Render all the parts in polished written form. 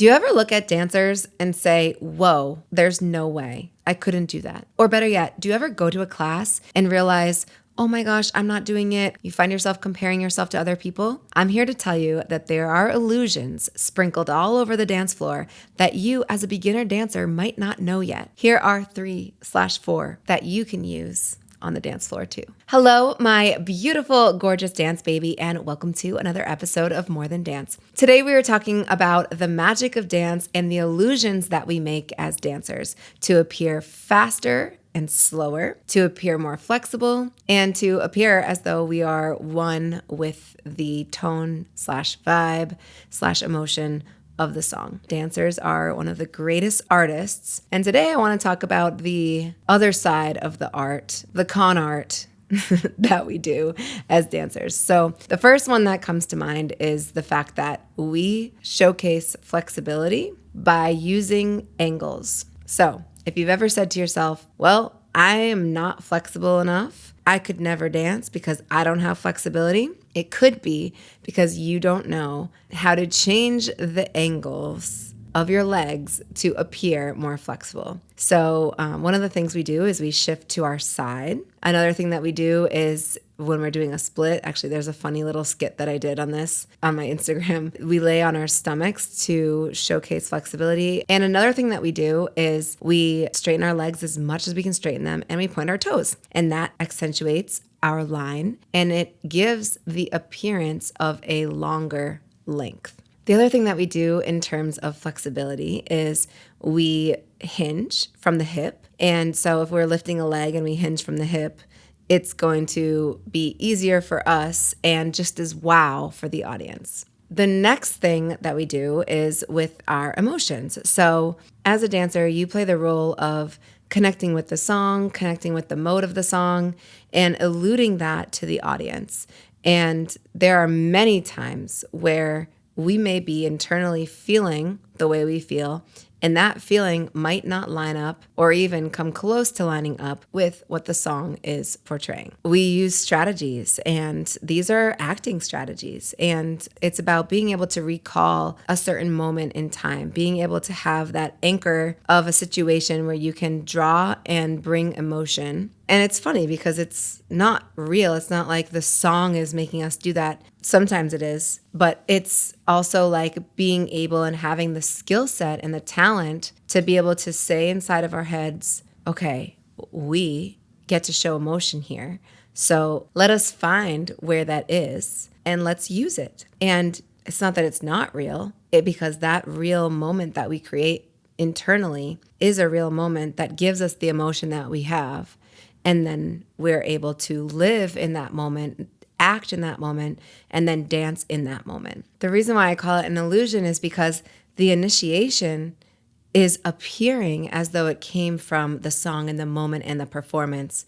Do you ever look at dancers and say, whoa, there's no way I couldn't do that? Or better yet, do you ever go to a class and realize, oh my gosh, I'm not doing it? You find yourself comparing yourself to other people? I'm here to tell you that there are illusions sprinkled all over the dance floor that you as a beginner dancer might not know yet. Here are 3/4 that you can use on the dance floor too. Hello, my beautiful, gorgeous dance baby, and welcome to another episode of More Than Dance. Today we are talking about the magic of dance and the illusions that we make as dancers to appear faster and slower, to appear more flexible, and to appear as though we are one with the tone/vibe/emotion of the song. Dancers are one of the greatest artists. And today I want to talk about the other side of the art, the con art that we do as dancers. So the first one that comes to mind is the fact that we showcase flexibility by using angles. So if you've ever said to yourself, well, I am not flexible enough, I could never dance because I don't have flexibility, it could be because you don't know how to change the angles of your legs to appear more flexible. So one of the things we do is we shift to our side. Another thing that we do is when we're doing a split, actually there's a funny little skit that I did on this on my Instagram. We lay on our stomachs to showcase flexibility. And another thing that we do is we straighten our legs as much as we can straighten them and we point our toes. And that accentuates our line and it gives the appearance of a longer length. The other thing that we do in terms of flexibility is we hinge from the hip. And so if we're lifting a leg and we hinge from the hip, it's going to be easier for us and just as wow for the audience. The next thing that we do is with our emotions. So as a dancer, you play the role of connecting with the song, connecting with the mode of the song, and eluding that to the audience. And there are many times where we may be internally feeling the way we feel, and that feeling might not line up or even come close to lining up with what the song is portraying. We use strategies, and these are acting strategies, and it's about being able to recall a certain moment in time, being able to have that anchor of a situation where you can draw and bring emotion. And it's funny because it's not real. It's not like the song is making us do that. Sometimes it is, but it's also like being able and having the skill set and the talent to be able to say inside of our heads, okay, we get to show emotion here. So let us find where that is and let's use it. And it's not that it's not real, because that real moment that we create internally is a real moment that gives us the emotion that we have. And then we're able to live in that moment, act in that moment, and then dance in that moment. The reason why I call it an illusion is because the initiation is appearing as though it came from the song and the moment and the performance.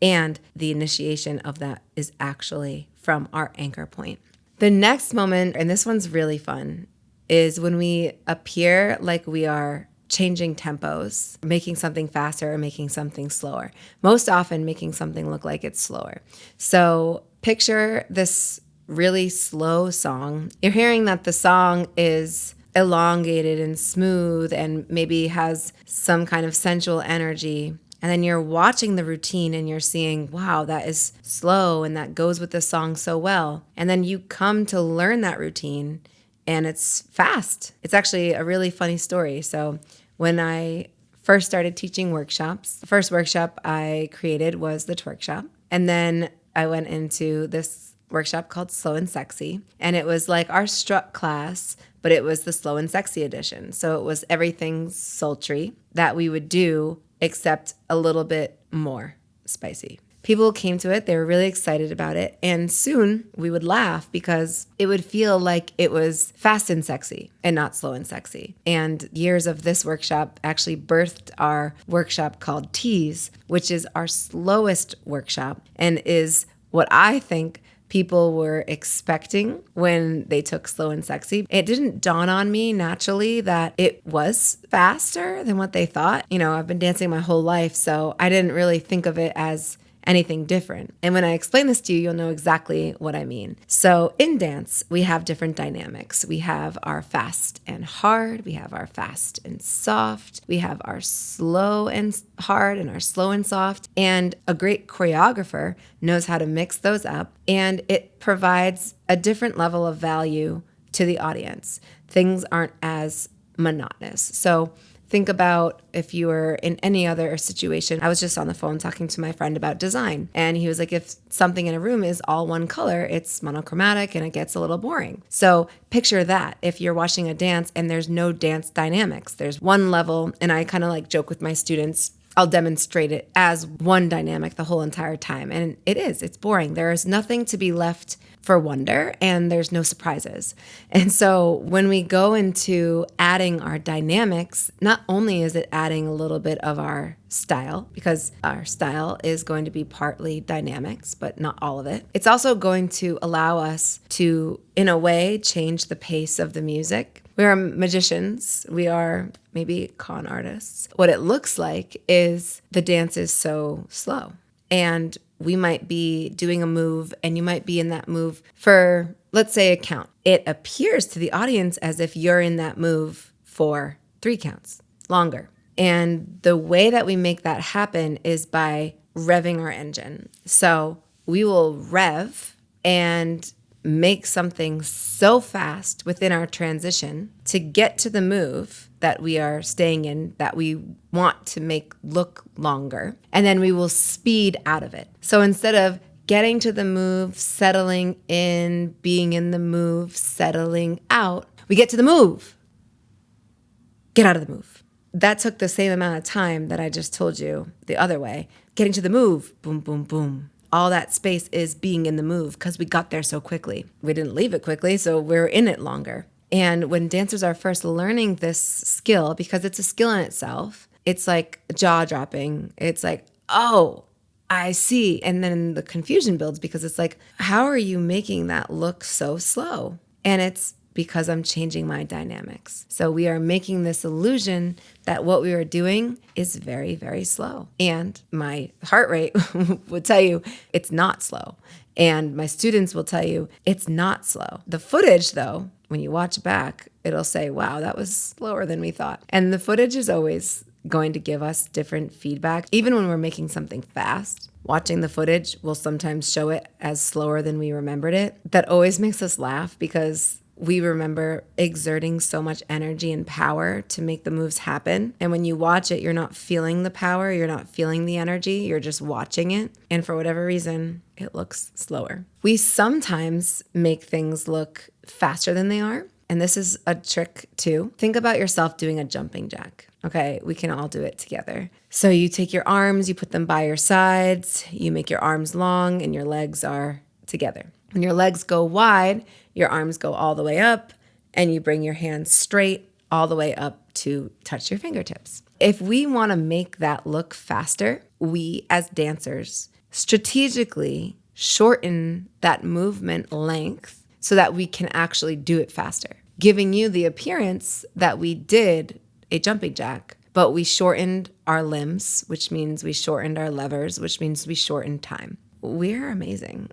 And the initiation of that is actually from our anchor point. The next moment, and this one's really fun, is when we appear like we are changing tempos, making something faster or making something slower. Most often making something look like it's slower. So picture this really slow song. You're hearing that the song is elongated and smooth and maybe has some kind of sensual energy. And then you're watching the routine and you're seeing, wow, that is slow and that goes with the song so well. And then you come to learn that routine and it's fast. It's actually a really funny story. So when I first started teaching workshops, the first workshop I created was the twerk shop. And then I went into this workshop called Slow and Sexy. And it was like our strut class, but it was the slow and sexy edition. So it was everything sultry that we would do, except a little bit more spicy. People came to it, they were really excited about it, and soon we would laugh because it would feel like it was fast and sexy and not slow and sexy. And years of this workshop actually birthed our workshop called Tease, which is our slowest workshop and is what I think people were expecting when they took Slow and Sexy. It didn't dawn on me naturally that it was faster than what they thought. You know, I've been dancing my whole life, so I didn't really think of it as anything different. And when I explain this to you, you'll know exactly what I mean. So in dance, we have different dynamics. We have our fast and hard. We have our fast and soft. We have our slow and hard and our slow and soft. And a great choreographer knows how to mix those up, and it provides a different level of value to the audience. Things aren't as monotonous. So think about if you were in any other situation. I was just on the phone talking to my friend about design, and he was like, if something in a room is all one color, it's monochromatic and it gets a little boring. So picture that if you're watching a dance and there's no dance dynamics, there's one level, and I kind of like joke with my students, I'll demonstrate it as one dynamic the whole entire time. And it's boring. There is nothing to be left for wonder, and there's no surprises. And so when we go into adding our dynamics, not only is it adding a little bit of our style, because our style is going to be partly dynamics, but not all of it. It's also going to allow us to, in a way, change the pace of the music. We are magicians. We are maybe con artists. What it looks like is the dance is so slow, and we might be doing a move, and you might be in that move for, let's say, a count. It appears to the audience as if you're in that move for 3 counts, longer. And the way that we make that happen is by revving our engine. So we will rev and make something so fast within our transition to get to the move that we are staying in, that we want to make look longer. And then we will speed out of it. So instead of getting to the move, settling in, being in the move, settling out, we get to the move. Get out of the move. That took the same amount of time that I just told you the other way. Getting to the move, boom, boom, boom. All that space is being in the move because we got there so quickly. We didn't leave it quickly, so we're in it longer. And when dancers are first learning this skill, because it's a skill in itself, it's like jaw-dropping. It's like, oh, I see. And then the confusion builds because it's like, how are you making that look so slow? And it's because I'm changing my dynamics. So we are making this illusion that what we are doing is very, very slow. And my heart rate would tell you it's not slow. And my students will tell you it's not slow. The footage, though, when you watch back, it'll say, wow, that was slower than we thought. And the footage is always going to give us different feedback. Even when we're making something fast, watching the footage will sometimes show it as slower than we remembered it. That always makes us laugh because we remember exerting so much energy and power to make the moves happen. And when you watch it, you're not feeling the power, you're not feeling the energy, you're just watching it. And for whatever reason, it looks slower. We sometimes make things look faster than they are. And this is a trick too. Think about yourself doing a jumping jack. Okay, we can all do it together. So you take your arms, you put them by your sides, you make your arms long and your legs are together. When your legs go wide, your arms go all the way up, and you bring your hands straight all the way up to touch your fingertips. If we want to make that look faster, we as dancers strategically shorten that movement length so that we can actually do it faster, giving you the appearance that we did a jumping jack, but we shortened our limbs, which means we shortened our levers, which means we shortened time. We're amazing.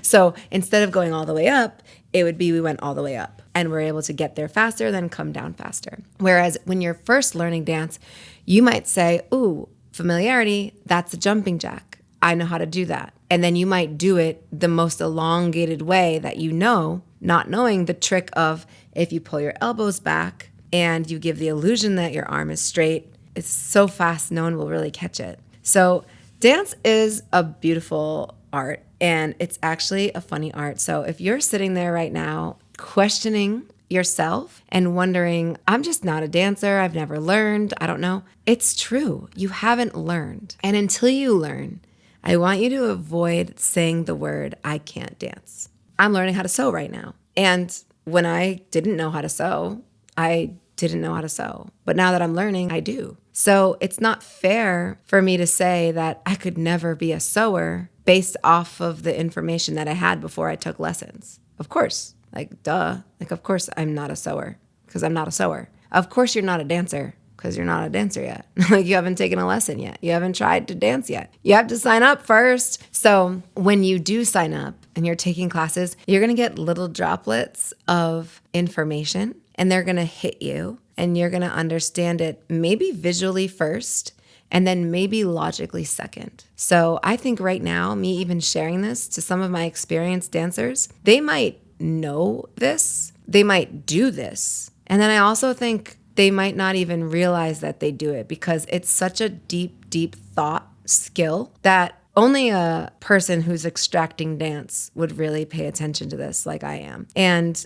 So instead of going all the way up, it would be we went all the way up and we're able to get there faster, then come down faster. Whereas when you're first learning dance, you might say, ooh, familiarity, that's a jumping jack. I know how to do that. And then you might do it the most elongated way that you know, not knowing the trick of if you pull your elbows back and you give the illusion that your arm is straight, it's so fast, no one will really catch it. So dance is a beautiful art, and it's actually a funny art. So if you're sitting there right now questioning yourself and wondering, I'm just not a dancer, I've never learned, I don't know, it's true. You haven't learned. And until you learn, I want you to avoid saying the word, I can't dance. I'm learning how to sew right now. And when I didn't know how to sew, I didn't know how to sew. But now that I'm learning, I do. So it's not fair for me to say that I could never be a sewer based off of the information that I had before I took lessons. Of course, like duh. Like of course I'm not a sewer because I'm not a sewer. Of course you're not a dancer because you're not a dancer yet. Like you haven't taken a lesson yet. You haven't tried to dance yet. You have to sign up first. So when you do sign up and you're taking classes, you're going to get little droplets of information and they're going to hit you and you're going to understand it maybe visually first and then maybe logically second. So I think right now, me even sharing this to some of my experienced dancers, they might know this, they might do this. And then I also think they might not even realize that they do it because it's such a deep, deep thought skill that only a person who's extracting dance would really pay attention to this like I am. And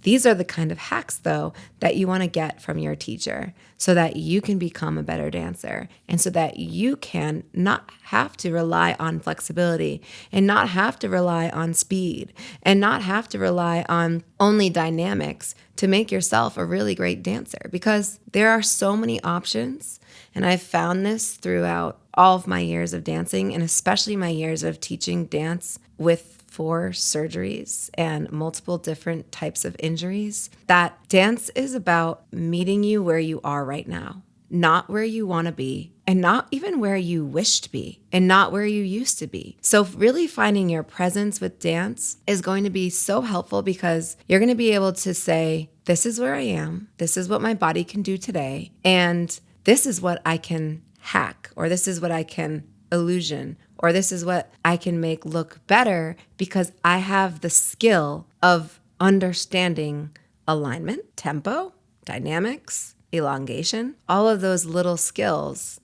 these are the kind of hacks, though, that you want to get from your teacher so that you can become a better dancer and so that you can not have to rely on flexibility and not have to rely on speed and not have to rely on only dynamics to make yourself a really great dancer, because there are so many options. And I've found this throughout all of my years of dancing, and especially my years of teaching dance with 4 surgeries and multiple different types of injuries, that dance is about meeting you where you are right now, not where you want to be, and not even where you wish to be, and not where you used to be. So really finding your presence with dance is going to be so helpful because you're going to be able to say, this is where I am, this is what my body can do today, and this is what I can hack, or this is what I can illusion, or this is what I can make look better because I have the skill of understanding alignment, tempo, dynamics, elongation, all of those little skills,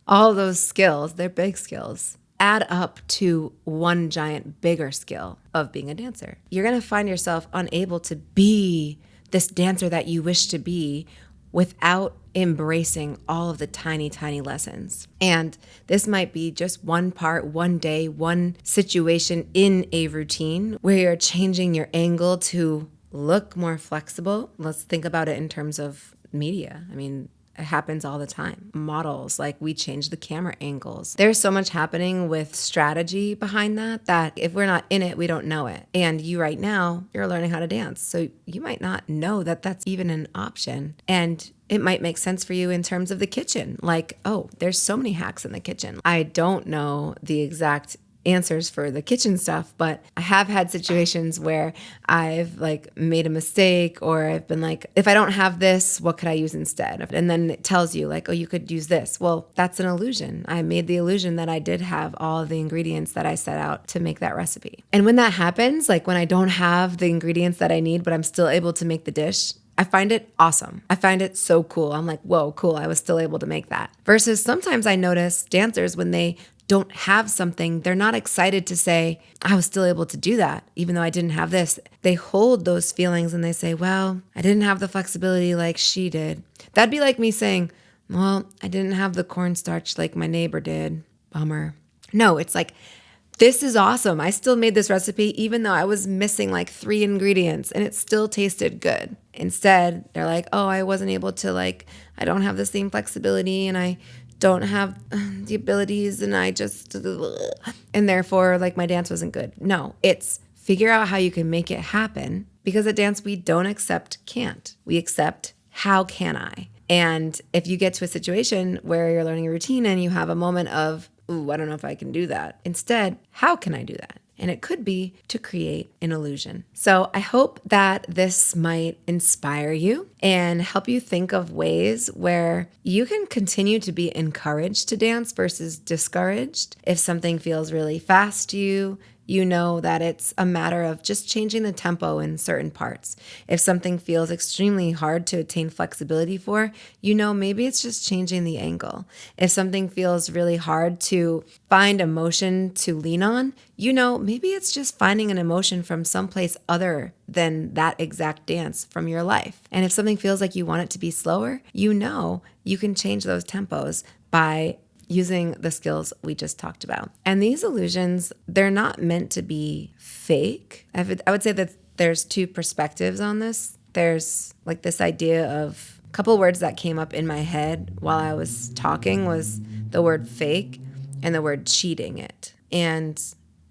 all of those skills, they're big skills, add up to one giant bigger skill of being a dancer. You're going to find yourself unable to be this dancer that you wish to be without embracing all of the tiny, tiny lessons. And this might be just one part, one day, one situation in a routine where you're changing your angle to look more flexible. Let's think about it in terms of media. I mean, it happens all the time. Models, like we change the camera angles. There's so much happening with strategy behind that if we're not in it, we don't know it. And you right now, you're learning how to dance. So you might not know that that's even an option. And it might make sense for you in terms of the kitchen. Like, oh, there's so many hacks in the kitchen. I don't know the exact answers for the kitchen stuff, but I have had situations where I've like made a mistake, or I've been like, if I don't have this, what could I use instead? And then it tells you like, oh, you could use this. Well, that's an illusion. I made the illusion that I did have all of the ingredients that I set out to make that recipe. And when that happens, like when I don't have the ingredients that I need, but I'm still able to make the dish, I find it awesome. I find it so cool. I'm like, whoa, cool. I was still able to make that. Versus sometimes I notice dancers, when they don't have something, they're not excited to say, I was still able to do that, even though I didn't have this. They hold those feelings and they say, well, I didn't have the flexibility like she did. That'd be like me saying, well, I didn't have the cornstarch like my neighbor did. Bummer. No, it's like, this is awesome. I still made this recipe even though I was missing like 3 ingredients and it still tasted good. Instead, they're like, oh, I wasn't able to I don't have the same flexibility and I don't have the abilities and and therefore my dance wasn't good. No, it's figure out how you can make it happen, because at dance we don't accept can't. We accept how can I? And if you get to a situation where you're learning a routine and you have a moment of, ooh, I don't know if I can do that. Instead, how can I do that? And it could be to create an illusion. So I hope that this might inspire you and help you think of ways where you can continue to be encouraged to dance versus discouraged. If something feels really fast to you, you know that it's a matter of just changing the tempo in certain parts. If something feels extremely hard to attain flexibility for, you know maybe it's just changing the angle. If something feels really hard to find emotion to lean on, you know maybe it's just finding an emotion from someplace other than that exact dance from your life. And if something feels like you want it to be slower, you know you can change those tempos by using the skills we just talked about. And these illusions, they're not meant to be fake. I would say that there's 2 perspectives on this. There's this idea of a couple words that came up in my head while I was talking was the word fake and the word cheating it. And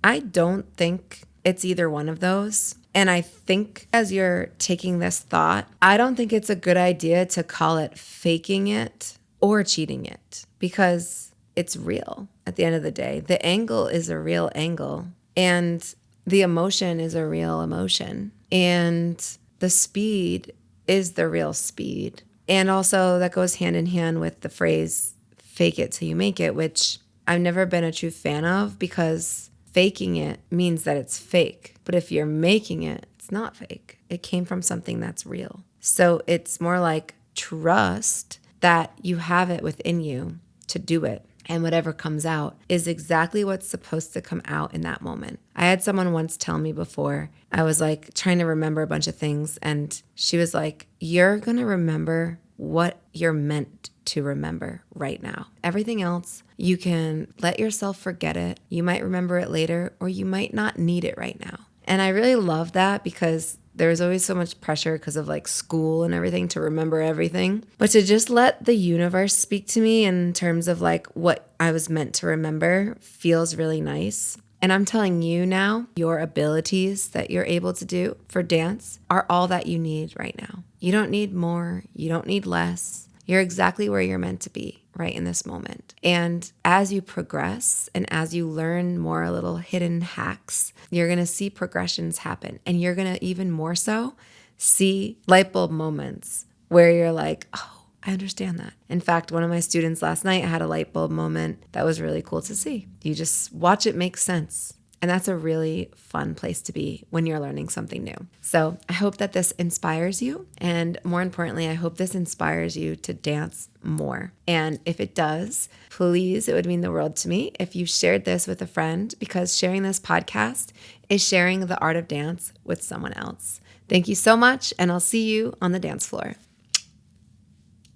I don't think it's either one of those. And I think as you're taking this thought, I don't think it's a good idea to call it faking it or cheating it, because it's real at the end of the day. The angle is a real angle, and the emotion is a real emotion, and the speed is the real speed. And also that goes hand in hand with the phrase fake it till you make it, which I've never been a true fan of, because faking it means that it's fake. But if you're making it, it's not fake. It came from something that's real. So it's more like trust that you have it within you to do it. And whatever comes out is exactly what's supposed to come out in that moment. I had someone once tell me before, I was like trying to remember a bunch of things, and she was like, you're going to remember what you're meant to remember right now. Everything else, you can let yourself forget it. You might remember it later, or you might not need it right now. And I really love that, because there's always so much pressure because of like school and everything to remember everything. But to just let the universe speak to me in terms of like what I was meant to remember feels really nice. And I'm telling you now, your abilities that you're able to do for dance are all that you need right now. You don't need more. You don't need less. You're exactly where you're meant to be right in this moment. And as you progress and as you learn more little hidden hacks, you're going to see progressions happen. And you're going to even more so see light bulb moments where you're like, oh, I understand that. In fact, one of my students last night had a light bulb moment that was really cool to see. You just watch it make sense. And that's a really fun place to be when you're learning something new. So I hope that this inspires you. And more importantly, I hope this inspires you to dance more. And if it does, please, it would mean the world to me if you shared this with a friend, because sharing this podcast is sharing the art of dance with someone else. Thank you so much, and I'll see you on the dance floor.